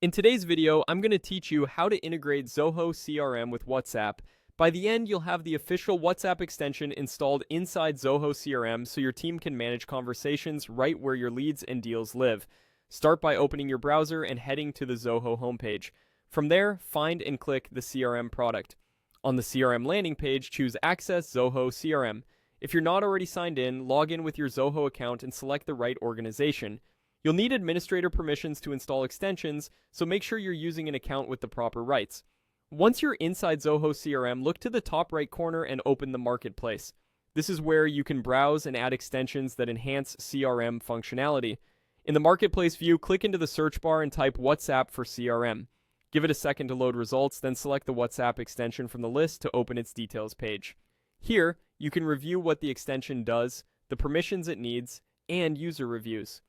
In today's video, I'm going to teach you how to integrate Zoho CRM with WhatsApp. By the end, you'll have the official WhatsApp extension installed inside Zoho CRM so your team can manage conversations right where your leads and deals live. Start by opening your browser and heading to the Zoho homepage. From there, find and click the CRM product. On the CRM landing page, choose Access Zoho CRM. If you're not already signed in, log in with your Zoho account and select the right organization. You'll need administrator permissions to install extensions, so make sure you're using an account with the proper rights. Once you're inside Zoho CRM, look to the top right corner and open the Marketplace. This is where you can browse and add extensions that enhance CRM functionality. In the Marketplace view, click into the search bar and type WhatsApp for CRM. Give it a second to load results, then select the WhatsApp extension from the list to open its details page. Here, you can review what the extension does, the permissions it needs, and user reviews.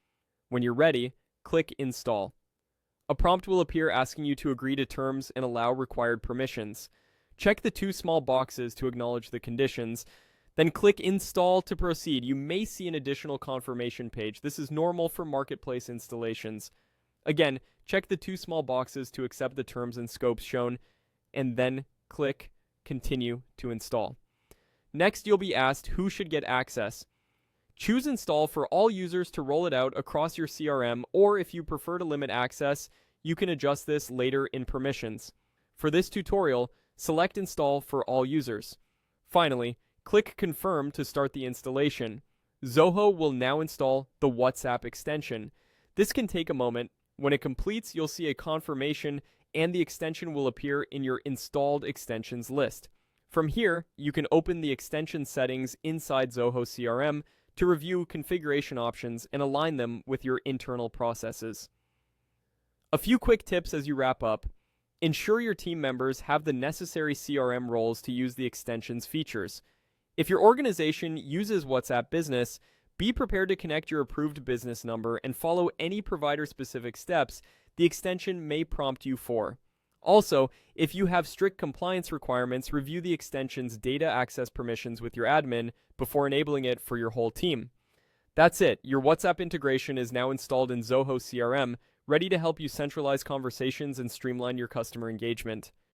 When you're ready, click Install. A prompt will appear asking you to agree to terms and allow required permissions. Check the two small boxes to acknowledge the conditions, then click Install to proceed. You may see an additional confirmation page. This is normal for Marketplace installations. Again, check the two small boxes to accept the terms and scopes shown, and then click Continue to install. Next, you'll be asked who should get access. Choose Install for all users to roll it out across your CRM, or if you prefer to limit access, you can adjust this later in permissions. For this tutorial, select Install for all users. Finally, click Confirm to start the installation. Zoho will now install the WhatsApp extension. This can take a moment. When it completes, you'll see a confirmation and the extension will appear in your installed extensions list. From here, you can open the extension settings inside Zoho CRM to review configuration options and align them with your internal processes. A few quick tips as you wrap up. Ensure your team members have the necessary CRM roles to use the extension's features. If your organization uses WhatsApp Business, be prepared to connect your approved business number and follow any provider-specific steps the extension may prompt you for. Also, if you have strict compliance requirements, review the extension's data access permissions with your admin before enabling it for your whole team. That's it. Your WhatsApp integration is now installed in Zoho CRM, ready to help you centralize conversations and streamline your customer engagement.